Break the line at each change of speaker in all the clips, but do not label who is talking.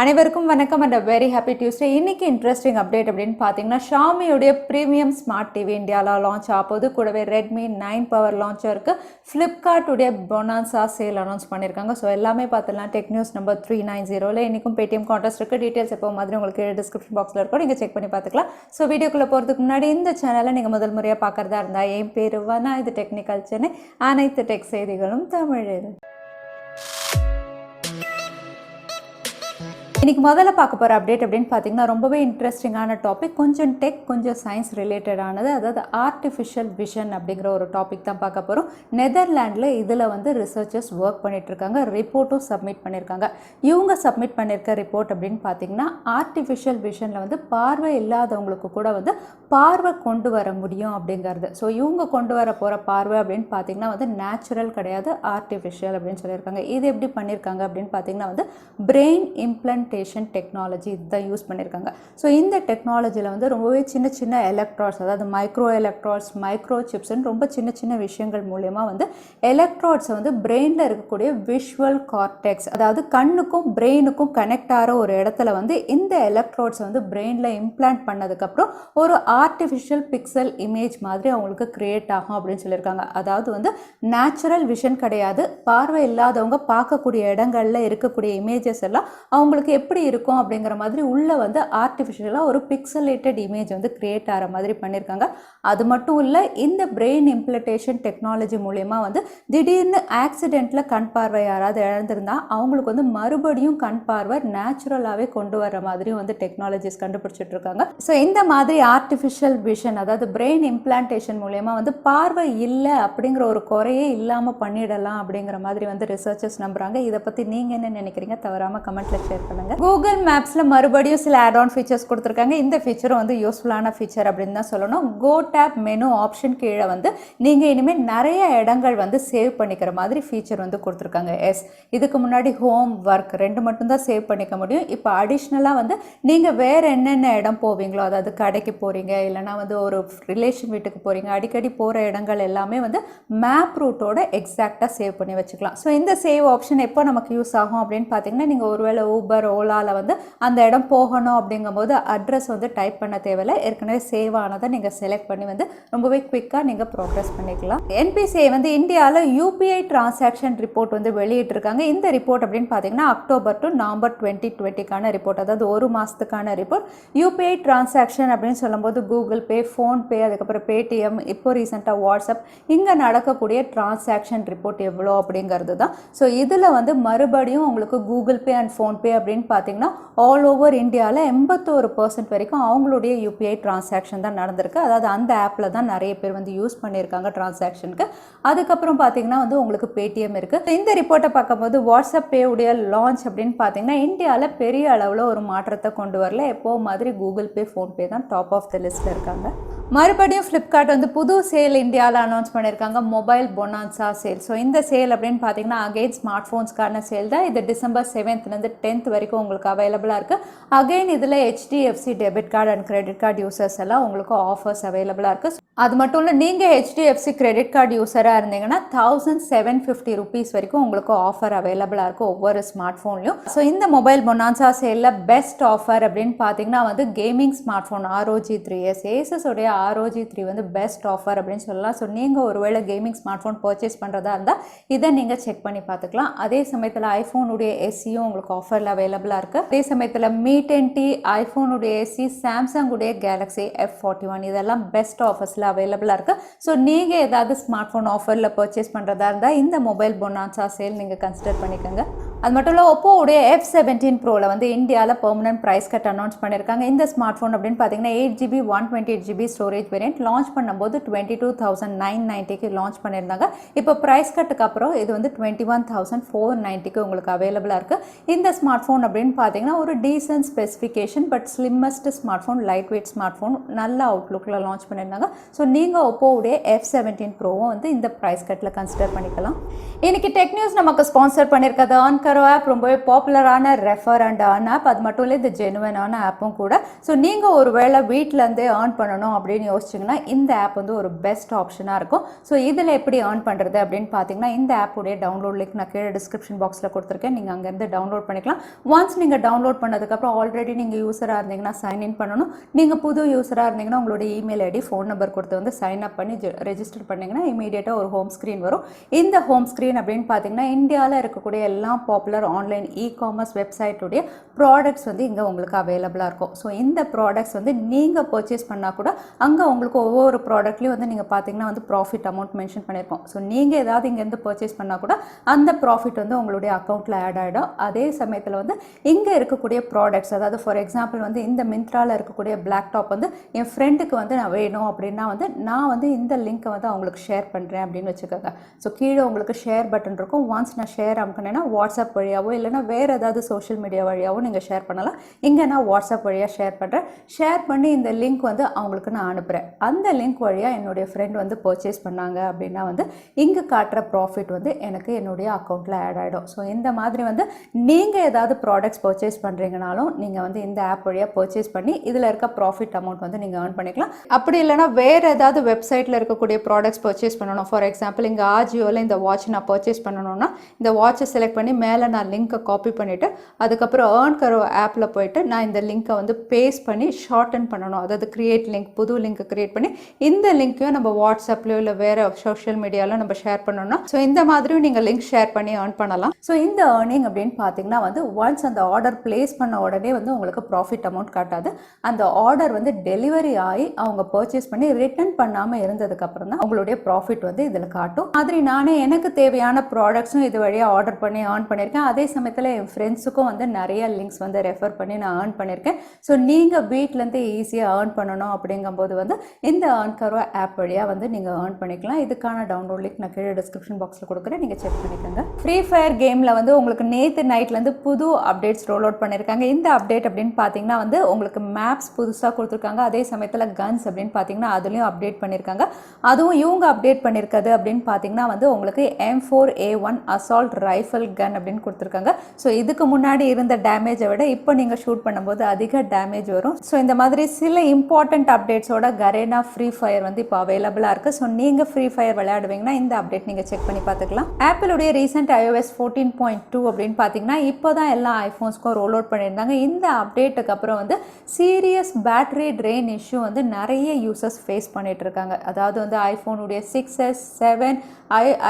அனைவருக்கும் வணக்கம் and a very happy Tuesday. இன்னைக்கு இன்ட்ரெஸ்டிங் அப்டேட் அப்படின்னு பார்த்தீங்கன்னா Xiaomi உடைய பிரீமியம் ஸ்மார்ட் டிவி இந்தியாவில் லான்ச் ஆகுது. கூடவே Redmi 9 பவர் லான்ச் இருக்கு. Flipkart உடைய Bonanza சேல் அனௌன்ஸ் பண்ணியிருக்காங்க. ஸோ எல்லாமே பார்த்தலாம் டெக் நியூஸ் நம்பர் 390ல இன்னைக்கும் பேடிஎம் கான்டெஸ்ட் இருக்கு. டீடைல்ஸ் எப்போ மாதிரி உங்களுக்கு டிஸ்கிரிப்ஷன் பாக்ஸில் இருக்கும், நீங்கள் செக் பண்ணி பார்த்துக்கலாம். ஸோ வீடியோக்குள்ளே போகிறதுக்கு முன்னாடி இந்த சேனலை நீங்கள் முதல் முறையாக பார்க்குறதா இருந்தால் என் பேர் வனா, இது டெக்னிக்கல் சென்னை, அனைத்து டெக் செய்திகளும் தமிழில். இன்றைக்கி முதல்ல பார்க்க போகிற அப்டேட் அப்படின்னு பார்த்தீங்கன்னா ரொம்பவே இன்ட்ரெஸ்டிங்கான டாபிக், கொஞ்சம் டெக் கொஞ்சம் சயின்ஸ் ரிலேட்டடானது. அதாவது ஆர்டிஃபிஷியல் விஷன் அப்படிங்கிற ஒரு டாபிக் தான் பார்க்க போகிறோம். நெதர்லாண்டில் இதில் ரிசர்ச்சர்ஸ் ஒர்க் பண்ணிகிட்ருக்காங்க, ரிப்போர்ட்டும் சப்மிட் பண்ணியிருக்காங்க. இவங்க சப்மிட் பண்ணியிருக்க ரிப்போர்ட் அப்படின்னு பார்த்தீங்கன்னா ஆர்டிஃபிஷியல் விஷனில் பார்வை இல்லாதவங்களுக்கு கூட பார்வை கொண்டு வர முடியும் அப்படிங்கிறது. ஸோ இவங்க கொண்டு வர போகிற பார்வை அப்படின்னு பார்த்தீங்கன்னா நேச்சுரல் கிடையாது, ஆர்டிஃபிஷியல் அப்படின்னு சொல்லியிருக்காங்க. இது எப்படி பண்ணியிருக்காங்க அப்படின்னு பார்த்தீங்கன்னா பிரெயின் இம்ப்ளான்ட் டெக்னாலஜி இதான் யூஸ் பண்ணியிருக்காங்க. ஸோ இந்த டெக்னாலஜியில் ரொம்பவே சின்ன சின்ன எலக்ட்ராட்ஸ், அதாவது மைக்ரோ எலக்ட்ராட்ஸ், மைக்ரோ சிப்ஸ்ன்னு ரொம்ப சின்ன சின்ன விஷயங்கள் மூலயமா எலக்ட்ராட்ஸை பிரெயினில் இருக்கக்கூடிய விஷுவல் கார்டெக்ஸ், அதாவது கண்ணுக்கும் பிரெயினுக்கும் கனெக்ட் ஆகிற ஒரு இடத்துல இந்த எலக்ட்ராட்ஸை பிரெயினில் இம்ப்ளான்ட் பண்ணதுக்கப்புறம் ஒரு ஆர்டிஃபிஷியல் பிக்சல் இமேஜ் மாதிரி அவங்களுக்கு கிரியேட் ஆகும் அப்படின்னு சொல்லியிருக்காங்க. அதாவது நேச்சுரல் விஷன் கிடையாது, பார்வை இல்லாதவங்க பார்க்கக்கூடிய இடங்களில் இருக்கக்கூடிய இமேஜஸ் எல்லாம் அவங்களுக்கு எப்படி இருக்கும் அப்படிங்கிற மாதிரி உள்ள ஆர்டிஃபிஷியலாக ஒரு பிக்சலேட்டட் இமேஜ் கிரியேட் ஆகிற மாதிரி பண்ணியிருக்காங்க. அது மட்டும் இல்லை, இந்த பிரெயின் இம்ப்ளான்டேஷன் டெக்னாலஜி மூலயமா திடீர்னு ஆக்சிடென்ட்டில் கண் பார்வை யாராவது இழந்திருந்தால் அவங்களுக்கு மறுபடியும் கண் பார்வை நேச்சுரலாகவே கொண்டு வர மாதிரியும் டெக்னாலஜிஸ் கண்டுபிடிச்சிட்டு இருக்காங்க. ஸோ இந்த மாதிரி ஆர்டிஃபிஷியல் விஷன், அதாவது பிரெயின் இம்ப்ளான்டேஷன் மூலயமா பார்வை இல்லை அப்படிங்கிற ஒரு குறையே இல்லாமல் பண்ணிடலாம் அப்படிங்கிற மாதிரி ரிசர்ச்சர்ஸ் நம்புகிறாங்க. இதை பற்றி நீங்கள் என்ன நினைக்கிறீங்க? தவறாமல் கமெண்ட்டில் ஷேர் பண்ணுங்க. கூகுள் மேப்ஸில் மறுபடியும் சில ஆட் ஆன் ஃபீச்சர்ஸ் கொடுத்துருக்காங்க. இந்த ஃபீச்சரும் யூஸ்ஃபுல்லான ஃபீச்சர் அப்படின்னு தான் சொல்லணும். கோ டேப் மெனு ஆப்ஷன் கீழே நீங்கள் இனிமேல் நிறைய இடங்கள் சேவ் பண்ணிக்கிற மாதிரி ஃபீச்சர் கொடுத்துருக்காங்க. இதுக்கு முன்னாடி ஹோம், ஒர்க் ரெண்டு மட்டும்தான் சேவ் பண்ணிக்க முடியும். இப்போ அடிஷ்னலாக நீங்கள் வேறு என்னென்ன இடம் போவீங்களோ, அதாவது கடைக்கு போகிறீங்க, இல்லைனா ஒரு ரிலேஷன் வீட்டுக்கு போகிறீங்க, அடிக்கடி போகிற இடங்கள் எல்லாமே மேப் ரூட்டோட எக்ஸாக்டாக சேவ் பண்ணி வச்சுக்கலாம். ஸோ இந்த சேவ் ஆப்ஷன் எப்போ நமக்கு யூஸ் ஆகும் அப்படின்னு பார்த்தீங்கன்னா, நீங்கள் ஒருவேளை ஊபர், ஓலாவில் அந்த இடம் போகணும் அப்படிங்கும்போது அட்ரஸ் டைப் பண்ண தேவையில்லை, ஏற்கனவே சேவ் ஆனதை நீங்கள் செலக்ட் பண்ணி ரொம்பவே குவிக்காக நீங்கள் ப்ரோக்ரஸ் பண்ணிக்கலாம். NPCI இந்தியாவில் UPI டிரான்சாக்ஷன் ரிப்போர்ட் வெளியிட்டிருக்காங்க. இந்த ரிப்போர்ட் அப்படின்னு பார்த்தீங்கன்னா அக்டோபர் டு நவம்பர் 2020க்கான ரிப்போர்ட், அதாவது ஒரு மாதத்துக்கான ரிப்போர்ட். UPI டிரான்சாக்ஷன் அப்படின்னு சொல்லும்போது கூகுள் பே, ஃபோன்பே, அதுக்கப்புறம் பேடிஎம், இப்போ ரீசெண்டாக வாட்ஸ்அப், இங்கே நடக்கக்கூடிய டிரான்சாக்ஷன் ரிப்போர்ட் எவ்வளோ அப்படிங்கிறது தான். ஸோ இதில் மறுபடியும் உங்களுக்கு கூகுள் பே அண்ட் ஃபோன்பே அப்படின்னு பார்த்தீங்கன்னா ஆல் ஓவர் இந்தியாவில் 81% வரைக்கும் அவங்களுடைய UPI டிரான்சாக்ஷன் தான் நடந்திருக்கு. அதாவது அந்த ஆப்பில் தான் நிறைய பேர் யூஸ் பண்ணியிருக்காங்க டிரான்சாக்ஷனுக்கு. அதுக்கப்புறம் பார்த்தீங்கன்னா உங்களுக்கு பேடிஎம் இருக்குது. இந்த ரிப்போர்ட்டை பார்க்கும்போது வாட்ஸ்அப் பே உடைய லான்ச் அப்படின்னு பார்த்தீங்கன்னா இந்தியாவில் பெரிய அளவில் ஒரு மாற்றத்தை கொண்டு வரல. எப்போ மாதிரி கூகுள் பே, ஃபோன்பே தான் டாப் ஆஃப் த லிஸ்ட்டில் இருக்காங்க. மறுபடியும் ஃப்ளிப்கார்ட் புது சேல் இந்தியாவில் அனௌன்ஸ் பண்ணியிருக்காங்க, மொபைல் பொனான்சா சேல். ஸோ இந்த சேல் அப்படின்னு பார்த்தீங்கன்னா அகெயின் ஸ்மார்ட் ஃபோன்ஸ்க்கான சேல் தான். இது டிசம்பர் 7th 10th வரைக்கும் உங்களுக்கு அவைலபிளாக இருக்குது. அகெயின் இதில் HDFC debit card and credit card users எல்லாம் உங்களுக்கு ஆஃபர்ஸ் அவைலபிளாக இருக்குது. அது மட்டும் இல்லை, நீங்கள் HDFC கிரெடிட் கார்டு யூஸராக இருந்தீங்கன்னா 1750 rupees வரைக்கும் உங்களுக்கு ஆஃபர் அவைலபிளாக இருக்குது ஒவ்வொரு ஸ்மார்ட் ஃபோன்லையும். ஸோ இந்த மொபைல் பொனான்சா சேலில் பெஸ்ட் ஆஃபர் அப்படின்னு பார்த்தீங்கன்னா gaming smart phone ROG 3s, aces உடைய ROG 3 பெஸ்ட் ஆஃபர் அப்படின்னு சொல்லலாம். ஸோ நீங்கள் ஒருவேளை கேமிங் ஸ்மார்ட் ஃபோன் பர்ச்சேஸ் பண்ணுறதா இருந்தால் இதை நீங்கள் செக் பண்ணி பார்த்துக்கலாம். அதே சமயத்தில் ஐஃபோனுடைய SEயும் உங்களுக்கு ஆஃபரில் அவைலபிளாக இருக்குது. அதே சமயத்தில் Mi 10T, ஐஃபோனுடைய SE, சாம்சங் உடைய Galaxy F61 இதெல்லாம் பெஸ்ட் ஆஃபர்ஸில் அவைலபிளாக இருக்குது. ஸோ நீங்கள் ஏதாவது ஸ்மார்ட் ஃபோன் ஆஃபரில் பர்ச்சேஸ் பண்ணுறதா இருந்தால் இந்த மொபைல் பொனான்சா சேல் நீங்கள் கன்சிடர் பண்ணிக்கோங்க. அது மட்டும் இல்லை, OPPO F17 Proவில் இந்தியாவில் பெர்மனன்ட் ப்ரைஸ் கட் அனௌன்ஸ் பண்ணியிருக்காங்க. இந்த ஸ்மார்ட் ஃபோன் அப்படின்னு பார்த்தீங்கன்னா 8GB 128GB storage variant launch பண்ணும்போது 22,990க்கு லான்ச் பண்ணியிருந்தாங்க. இப்போ ப்ரைஸ் கட்டுக்கு அப்புறம் இது 21,490க்கு உங்களுக்கு அவைலபிளாக இருக்குது. இந்த ஸ்மார்ட் ஃபோன் அப்படின்னு பார்த்தீங்கன்னா ஒரு decent specification, but slimmest smart phone, light weight smart phone, நல்ல அவுட்லுக்கில் லான்ச் பண்ணியிருந்தாங்க. ஸோ நீங்கள் OPPO F17 Proவும் இந்த ப்ரைஸ் கட்டில் கன்சிடர் பண்ணிக்கலாம். இன்னைக்கு டெக் நியூஸ் நமக்கு ஸ்பான்சர் பண்ணியிருக்கிறது ஆன்கர் கரோ ஆப் ரொம்பவே பாப்புலரான ரெஃபர் அண்ட் ஏர்ன் ஆப். அது மட்டும் இல்லை, இது ஜெனுவனான ஆப்பும் கூட. ஸோ நீங்கள் ஒரு வேளை வீட்டிலேருந்தே ஏர்ன் பண்ணணும் அப்படின்னு யோசிச்சிங்கன்னா இந்த ஆப் வந்து ஒரு பெஸ்ட் ஆப்ஷனாக இருக்கும். ஸோ இதில் எப்படி ஏர்ன் பண்ணுறது அப்படின்னு பார்த்தீங்கன்னா, இந்த ஆப்புடைய டவுன்லோட் லிங்க் நான் கீழே டிஸ்கிரிப்ஷன் பாக்ஸில் கொடுத்துருக்கேன். நீங்கள் அங்கேருந்து டவுன்லோட் பண்ணிக்கலாம். ஒன்ஸ் நீங்கள் டவுன்லோட் பண்ணதுக்கப்புறம் ஆல்ரெடி நீங்கள் யூஸராக இருந்தீங்கன்னா சைன்இன் பண்ணணும். நீங்கள் புது யூஸராக இருந்தீங்கன்னா உங்களுடைய இமெயில் ஐடி, ஃபோன் நம்பர் கொடுத்து வந்து சைன் அப் பண்ணி ரெஜிஸ்டர் பண்ணிங்கன்னா இமீடியட்டாக ஒரு ஹோம் ஸ்க்ரீன் வரும். இந்த ஹோம் ஸ்க்ரீன் அப்படின்னு பார்த்தீங்கன்னா இந்தியாவில் இருக்கக்கூடிய எல்லா பாப்புலர் ஆன்லைன் காமர்ஸ் வெப்சைட்டுடைய ப்ராடக்ட்ஸ் வந்து இங்கே உங்களுக்கு அவைலபிளாக இருக்கும். ஸோ இந்த ப்ராடக்ட்ஸ் வந்து நீங்கள் பர்ச்சேஸ் பண்ணால் கூட அங்கே உங்களுக்கு ஒவ்வொரு ப்ராடக்ட்லையும் வந்து நீங்கள் பார்த்தீங்கன்னா வந்து ப்ராஃபிட் அமௌண்ட் மென்ஷன் பண்ணியிருக்கோம். ஸோ நீங்கள் ஏதாவது இங்கேருந்து பர்ச்சேஸ் பண்ணால் கூட அந்த ப்ராஃபிட் வந்து உங்களுடைய அக்கௌண்ட்டில் ஆட் ஆகிடும். அதே சமயத்தில் வந்து இங்கே இருக்கக்கூடிய ப்ராடக்ட்ஸ், அதாவது ஃபார் எக்ஸாம்பிள் வந்து இந்த மிந்த்ராவில் இருக்கக்கூடிய பிளாக் டாப் வந்து என் ஃப்ரெண்டுக்கு வந்து நான் வேணும் அப்படின்னா வந்து நான் வந்து இந்த லிங்க்கை வந்து அவங்களுக்கு ஷேர் பண்ணுறேன் அப்படின்னு வச்சுக்கோங்க. ஸோ கீழே உங்களுக்கு ஷேர் பட்டன் இருக்கும். ஒன்ஸ் நான் ஷேர் அனுப்பினேன்னா வாட்ஸ்அப் வழியாவோ இல்லைனா வேறு ஏதாவது சோஷியல் மீடியா வழியாவோ நீங்கள் ஷேர் பண்ணலாம். இங்கே நான் வாட்ஸ்அப் வழியாக ஷேர் பண்ணுறேன். ஷேர் பண்ணி இந்த லிங்க் வந்து அவங்களுக்கு நான் அனுப்புகிறேன். அந்த லிங்க் வழியாக என்னுடைய ஃப்ரெண்ட் வந்து பர்ச்சேஸ் பண்ணாங்க அப்படின்னா வந்து இங்கே காட்டுற ப்ராஃபிட் வந்து எனக்கு என்னுடைய அக்கௌண்ட்டில் ஆட் ஆகிடும். ஸோ இந்த மாதிரி வந்து நீங்கள் ஏதாவது ப்ராடக்ட்ஸ் பர்ச்சேஸ் பண்ணுறீங்கனாலும் நீங்கள் வந்து இந்த ஆப் வழியாக பர்ச்சேஸ் பண்ணி இதில் இருக்க ப்ராஃபிட் அமௌண்ட் வந்து நீங்கள் ஏர்ன் பண்ணிக்கலாம். அப்படி இல்லைனா வேறு ஏதாவது வெப்சைட்டில் இருக்கக்கூடிய ப்ராடக்ட்ஸ் பர்ச்சேஸ் பண்ணணும். ஃபார் எக்ஸாம்பிள் இங்கே ஆஜியோவில் இந்த வாட்ச் நான் பர்ச்சேஸ் பண்ணணும்னா இந்த வாட்சை செலக்ட் பண்ணி மேலே நான் லிங்க்கை காப்பி பண்ணிவிட்டு அதுக்கப்புறம் ஏர்ன் கரோ ஆப்பில் போய்ட்டு நான் இந்த லிங்க்கை வந்து பேஸ்ட் பண்ணி ஷார்டன் பண்ணணும். அதாவது கிரியேட் லிங்க், புது லிங்க்கை கிரியேட் பண்ணி இந்த லிங்க்கையும் நம்ம வாட்ஸ்அப்லையோ இல்லை வேறு சோஷியல் மீடியாவில் நம்ம ஷேர் பண்ணணும்னா ஸோ இந்த மாதிரியும் நீங்கள் லிங்க் ஷேர் பண்ணி ஏர்ன் பண்ணலாம். ஸோ இந்த ஏர்னிங் அப்படின்னு பார்த்தீங்கன்னா வந்து ஒன்ஸ் அந்த ஆர்டர் பிளேஸ் பண்ண உடனே வந்து உங்களுக்கு ப்ராஃபிட் அமௌண்ட் காட்டாது. அந்த ஆர்டர் வந்து டெலிவரி ஆகி அவங்க பர்ச்சேஸ் பண்ணி ரிட்டர்ன் பண்ணாமல் இருந்ததுக்கப்புறம் தான் உங்களுடைய ப்ராஃபிட் வந்து இதில் காட்டும். மாதிரி நானே எனக்கு தேவையான ப்ராடக்ட்ஸும் இது வழியாக ஆர்டர் பண்ணி ஏர்ன் பண்ணியிருக்கேன். அதே சமயத்தில் என் ஃப்ரெண்ட்ஸுக்கும் வந்து நிறைய லிங்க்ஸ் வந்து ரெஃபர் பண்ணி நான் ஏர்ன் பண்ணியிருக்கேன். ஸோ நீங்கள் வீட்டிலேருந்து ஈஸியாக ஏர்ன் பண்ணணும் அப்படிங்கும்போது வந்து இந்த ஏர்ன் கரோ ஆப் வழியாக வந்து நீங்கள் ஏர்ன் பண்ணிக்கலாம். இதுக்கான டவுன்லோட் லிங்க் நான் கீழே டிஸ்கிரிப்ஷன் பாக்ஸில் கொடுக்குறேன், நீங்கள் செக் பண்ணிக்கோங்க. ஃப்ரீ ஃபயர் கேமில் வந்து உங்களுக்கு நேற்று நைட்லேருந்து புது அப்டேட்ஸ் ரோல் அவுட் பண்ணியிருக்காங்க. இந்த அப்டேட் அப்படின்னு பார்த்தீங்கன்னா வந்து உங்களுக்கு மேப்ஸ் புதுசாக கொடுத்துருக்காங்க. அதே சமயத்தில் கன்ஸ் அப்படின்னு பார்த்தீங்கன்னா அதுலேயும் அப்டேட் பண்ணியிருக்காங்க. அதுவும் இவங்க அப்டேட் பண்ணியிருக்கிறது அப்படின்னு பார்த்தீங்கன்னா வந்து உங்களுக்கு M4A1 அசால்ட் ரைஃபிள் கன் அப்படின்னு கொடுத்துருக்காங்க. ஸோ இதுக்கு முன்னாடி இருந்த டேமேஜை விட இப்போ நீங்கள் ஷூட் பண்ணும்போது அதிக டேமேஜ் வரும். ஸோ இந்த மாதிரி சில இம்பார்ட்டன்ட் அப்டேட்ஸோட கரேனா ஃப்ரீ ஃபயர் வந்து இப்போ அவைலபிளாக இருக்குது. ஸோ நீங்கள் ஃப்ரீ ஃபயர் விளையாடுவீங்கன்னா இந்த அப்டேட் நீங்கள் செக் பண்ணி பார்த்துக்கலாம். ஆப்பிளுடைய ரீசெண்ட் iOS 14.2 அப்படின்னு பார்த்தீங்கன்னா இப்போ தான் எல்லா ஐஃபோன்ஸ்க்கும் ரோல் அவுட் பண்ணியிருந்தாங்க. இந்த அப்டேட்டுக்கு அப்புறம் வந்து சீரியஸ் பேட்டரி ட்ரெயின் இஷ்யூ வந்து நிறைய யூசர்ஸ் ஃபேஸ் பண்ணிட்டு இருக்காங்க. அதாவது வந்து ஐஃபோனுடைய 6s 7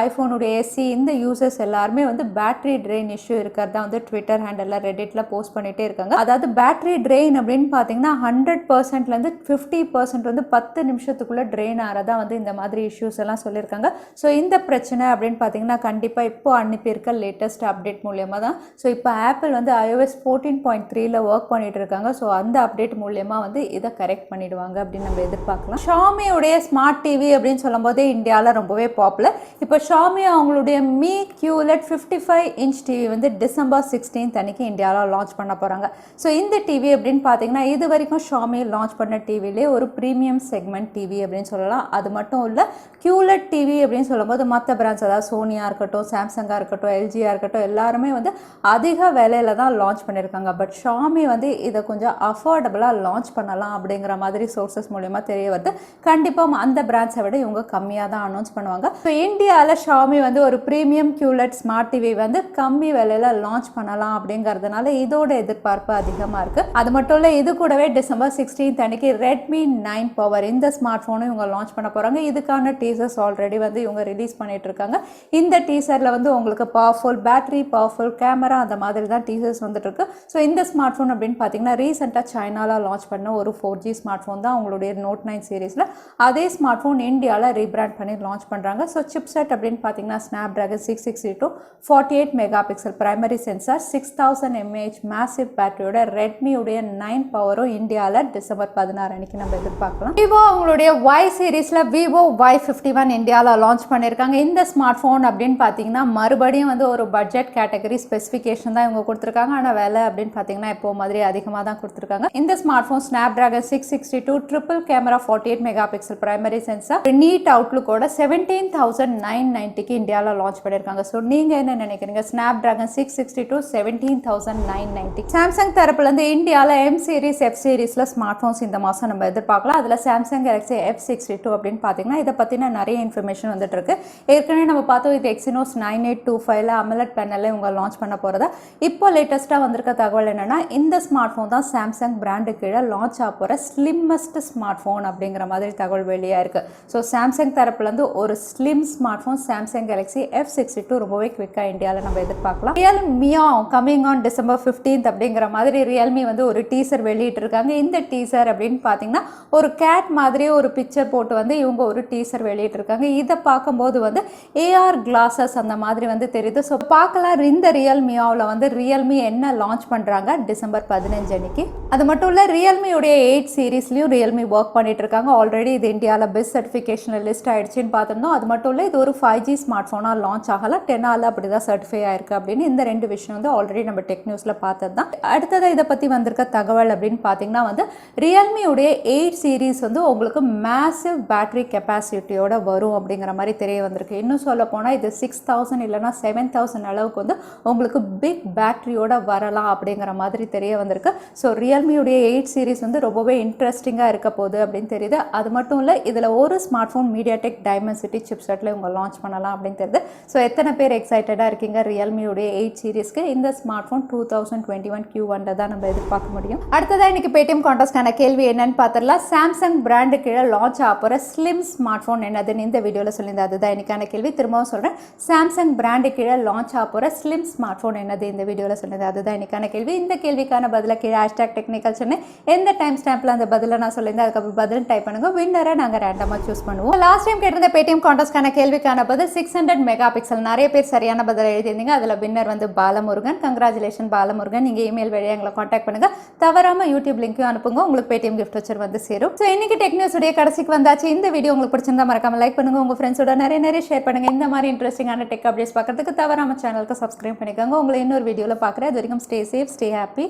ஐஃபோனுடைய SE இந்த யூசர்ஸ் எல்லாருமே வந்து பேட்டரி ட்ரெயின் இஷ்யூ இருக்கிறதா வந்து ட்விட்டர் ஹேண்டலில் ரெடிட்டில் போஸ்ட் பண்ணிகிட்டே இருக்காங்க. அதாவது பேட்டரி ட்ரெயின் அப்படின்னு பார்த்தீங்கன்னா 100%லேருந்து 50% வந்து 10 நிமிஷத்துக்குள்ளே ட்ரெயின் ஆகிறதா வந்து இந்த மாதிரி இஷ்யூஸ் எல்லாம் சொல்லியிருக்காங்க. ஸோ இந்த பிரச்சனை அப்படின்னு பார்த்தீங்கன்னா கண்டிப்பாக இப்போ அனுப்பியிருக்க லேட்டஸ்ட் அப்டேட் மூலியமாக தான். ஸோ இப்போ ஆப்பிள் வந்து iOS 14.3ல் ஒர்க் பண்ணிட்டு இருக்காங்க. ஸோ அந்த அப்டேட் மூலியமாக வந்து இதை கரெக்ட் பண்ணிடுவாங்க அப்படின்னு நம்ம எதிர்பார்க்கலாம். ஷாமியோடைய ஸ்மார்ட் டிவி அப்படின்னு சொல்லும் போதே இந்தியாவில் ரொம்பவே பாப்புலர். இப்போ ஷாமி அவங்களுடைய மீ QLED 55 இன்ச் டிவி வந்து December 16 அன்னைக்கு இந்தியாவில் லான்ச் பண்ண போகிறாங்க. ஸோ இந்த டிவி அப்படின்னு பார்த்தீங்கன்னா இது வரைக்கும் ஷாமி லான்ச் பண்ண டிவிலே ஒரு ப்ரீமியம் செக்மெண்ட் டிவி அப்படின்னு சொல்லலாம். அது மட்டும் இல்லை, QLED டிவி அப்படின்னு சொல்லும்போது மற்ற பிராண்ட்ஸ் அதாவது சோனியாக இருக்கட்டும், சாம்சங்காக இருக்கட்டும், எல்ஜியாக இருக்கட்டும் எல்லாருமே வந்து அதிக விலையில தான் லான்ச் பண்ணியிருக்காங்க. பட் ஷாமி வந்து இதை கொஞ்சம் அஃபோர்டபுளாக லான்ச் பண்ணலாம் அப்படிங்கிற மாதிரி சோர்சஸ் மூலமா தெரிய வருது. கண்டிப்பாக அந்த பிராண்ட்ஸை விட இவங்க கம்மியாக தான் அனௌன்ஸ் பண்ணுவாங்க. ஸோ இந்தியாவில் ஷாமி வந்து ஒரு ப்ரீமியம் QLED ஸ்மார்ட் டிவி வந்து கம்மி விலையில லான்ச் பண்ணலாம் அப்படிங்கிறதுனால இதோட எதிர்பார்ப்பு அதிகமாக இருக்குது. அது மட்டும் இல்லை, இது கூடவே December 16 அன்னைக்கு Redmi 9 பவர் இந்த ஸ்மார்ட் ஃபோனும் இவங்க லான்ச் பண்ண போகிறாங்க. இதுக்கான டீசர்ஸ் ஆல்ரெடி வந்து இவங்க ரிலீஸ் பண்ணிட்டு இருக்காங்க. இந்த டீசரில் வந்து உங்களுக்கு பவர்ஃபுல் பேட்டரி, பவர்ஃபுல் கேமரா அந்த மாதிரி தான் டீசர்ஸ் வந்துட்டு இருக்கு. ஸோ இந்த ஸ்மார்ட் ஃபோன் அப்படின்னு பார்த்தீங்கன்னா ரீசெண்டாக சைனாவில் லான்ச் பண்ண ஒரு 4G ஸ்மார்ட் ஃபோன் தான் அவங்களுடைய Note 9 சீரீஸில். அதே ஸ்மார்ட் ஃபோன் இந்தியாவில் ரீபிராண்ட் பண்ணி லான்ச் பண்ணுறாங்க. ஸோ சிப்செட் அப்படின்னு பார்த்தீங்கன்னா Snapdragon 662 48 mega pixel primary sensor 6000 mAh massive பேட்டரியோட ரெட்மியுடைய 9 பவரும் இந்தியாவில் December 16 அன்னைக்கு நம்ம எதிர்பார்க்கலாம். விவோ அவங்களுடைய Y சீரீஸில் Vivo Y51 இந்தியாவில் லான்ச் பண்ணியிருக்காங்க. இந்த ஸ்மார்ட் ஃபோன் அப்படின்னு பார்த்தீங்கன்னா மறுபடியும் வந்து ஒரு பட்ஜெட் கேட்டகரி ஸ்பெசிஃபிகேஷன் தான் இவங்க கொடுத்துருக்காங்க. ஆனால் விலை அப்படின்னு பார்த்தீங்கன்னா இப்போ மாதிரி அதிகமாக தான் கொடுத்துருக்காங்க. இந்த smart phone Snapdragon 662 triple camera 48 mega pixel primary sensor neat அவுட்லுக்கோட 17,990க்கு இந்தியாவில் லான்ச் பண்ணியிருக்காங்க. ஸோ நீங்கள் என்ன நினைக்கிறீங்க? Snap Snapdragon 662 17,990. சாம்சங் தரப்புல இருந்து இந்தியாவில் M சீரிஸ் F சீரிஸ்ல ஸ்மார்ட் ஃபோன்ஸ் இந்த மாதம் நம்ம எதிர்பார்க்கலாம். அதில் சாம்சங் Galaxy F62 அப்படின்னு பார்த்தீங்கன்னா இதை பற்றின நிறைய இன்ஃபர்மேஷன் வந்துட்டு இருக்கு. ஏற்கனவே நம்ம பார்த்தோம் இது Exynos 9825 AMOLED பேனலில் இவங்க லான்ச் பண்ண போகிறதா. இப்போ லேட்டஸ்ட்டாக வந்திருக்க தகவல் என்னன்னா இந்த ஸ்மார்ட் ஃபோன் தான் சாம்சங் பிராண்டு கீழே லான்ச் ஆக போகிற ஸ்லிம்மஸ்ட் ஸ்மார்ட் ஃபோன் அப்படிங்கிற மாதிரி தகவல் வெளியாக இருக்கு. ஸோ சாம்சங் தரப்புலேருந்து ஒரு slim smart phone Samsung Galaxy F62 ரொம்பவே குவிக்காக இந்தியாவில் நம்ம எதிர்பார்க்கலாம். REALMEOW coming on December 15th அப்படிங்கிற மாதிரி Realme வந்து ஒரு டீசர் வெளியிட்டிருக்காங்க. இந்த டீசர் அப்படின்னு பார்த்தீங்கன்னா ஒரு கேட் மாதிரி ஒரு பிக்சர் போட்டு வந்து இவங்க ஒரு டீசர் வெளியிட்டிருக்காங்க. இதை பார்க்கும்போது வந்து AR கிளாஸஸ் அந்த மாதிரி வந்து தெரியுது. ஸோ பார்க்கலாம் இந்த REALMEOWல வந்து Realme என்ன லான்ச் பண்ணுறாங்க டிசம்பர் 15 அன்னைக்கு. அது மட்டும் இல்லை ரியல்மியுடைய 8 சீரீஸ்லையும் Realme ஒர்க் பண்ணிட்டு இருக்காங்க. ஆல்ரெடி இது இந்தியாவில் பெஸ்ட் சர்டிஃபிகேஷனில் லிஸ்ட் ஆயிடுச்சுன்னு பார்த்துருந்தோம். அது மட்டும் இல்லை இது ஒரு 5G ஸ்மார்ட் ஃபோனாக லான்ச் ஆகலாம். 10 அப்படி தான் சர்டிஃபை ஆயிருக்கு அப்படின்னு இந்த ரெண்டு விஷயம் வந்து ஆல்ரெடி நம்ம டெக் நியூஸில் பார்த்தது தான். அடுத்ததாக இதை பற்றி வந்திருக்க தகவல் அப்படின்னு பார்த்தீங்கன்னா வந்து ரியல்மியுடைய 8 சீரீஸ் வந்து உங்களுக்கு மேசிவ் பேட்டரி கெப்பாசிட்டியோட வரும் அப்படிங்கிற மாதிரி தெரிய வந்திருக்கு. இன்னும் சொல்ல போனால் இது 6000 இல்லைனா 7000 அளவுக்கு வந்து உங்களுக்கு பிக் பேட்டரியோட வரலாம் அப்படிங்கிற மாதிரி தெரிய வந்திருக்கு. ஸோ ரியல்மியுடைய 8 சீரீஸ் வந்து ரொம்பவே இன்ட்ரெஸ்டிங்காக இருக்க போகுது அப்படின்னு தெரியுது. அது மட்டும் இல்லை இதில் ஒரு ஸ்மார்ட் ஃபோன் மீடியாடெக் டைமென்சிட்டி சிப்செட்டில் இவங்க லான்ச் பண்ணலாம் அப்படின்னு தெரியுது. ஸோ எத்தனை பேர் எக்ஸைட்டடாக இருக்கீங்க ரியல்மியுடைய 8 சீரீஸ்க்கு? இந்த ஸ்மார்ட் ஃபோன் 2021 Q1 தான் நம்ம எதிர்பார்க்க முடியும். அடுத்ததாக இன்னைக்கு பேடிஎம் கான்டெஸ்டான கேள்வி என்னன்னு பார்த்துடலாம். சாம்சங் பிராண்டு கீழே லான்ச் ஆக போகிற ஸ்லிம் ஸ்மார்ட் ஃபோன் என்னதுன்னு இந்த வீடியோவில் சொல்லியிருந்தேன். அதுதான் இன்னைக்கான கேள்வி. திரும்பவும் சொல்கிறேன், சாம்சங் பிராண்டு கீழே லான்ச் ஆக போகிற ஸ்லிம் ஸ்மார்ட் ஃபோன் என்னது இந்த வீடியோவில் சொல்லியிருந்தேன். அதுதான் இன்னைக்கான கேள்வி. இந்த கேள்விக்கான பதிலை கீழே #technicalchennai எந்த டைம் ஸ்டாம்பில் அந்த பதிலை நான் சொல்லியிருந்தேன் அதுக்கப்புறம் பதில் டைப் பண்ணுங்க. வின்னரை நாங்கள் ரேண்டமாக சூஸ் பண்ணுவோம். லாஸ்ட் டைம் கேட்டிருந்த பேடிஎம் கான்டெஸ்டான கேள்விக்கான பதில் 600 மெகா பிக்சல். நிறைய பேர் சரியான பதில் எழுதியிருந்தீங்க. அதில் வின்னர் வந்து பாலமுருகன். கங்க்ராச்சுலேஷன் பாலமுருகன். நீங்கள் இமெயில் வழியாக எங்களை காண்டாக்ட் பண்ணுங்க. தவறாமல் யூடியூப் லிங்க்கையும் அனுப்புங்க. உங்களுக்கு பேடிஎம் கிஃப்ட் வச்சர் வந்து சேரும். ஸோ இன்னைக்கு டெக் நியூஸ் உடைய கடைசிக்கு வந்தாச்சு. இந்த வீடியோ உங்களுக்கு பிடிச்சிருந்தா மறக்காம லைக் பண்ணுங்க. உங்க ஃப்ரெண்ட்ஸோட நிறைய ஷேர் பண்ணுங்க. இந்த மாதிரி இன்ட்ரெஸ்டிங்கான டெக் அப்டேட்ஸ் பார்க்கறதுக்கு தவறாம சேனலுக்கு சப்ஸ்கிரைப் பண்ணிக்கோங்க. உங்களை இன்னொரு வீடியோவில் பார்க்குறேன். அது வரைக்கும் ஸ்டே சேஃப், ஸ்டே ஹாப்பி.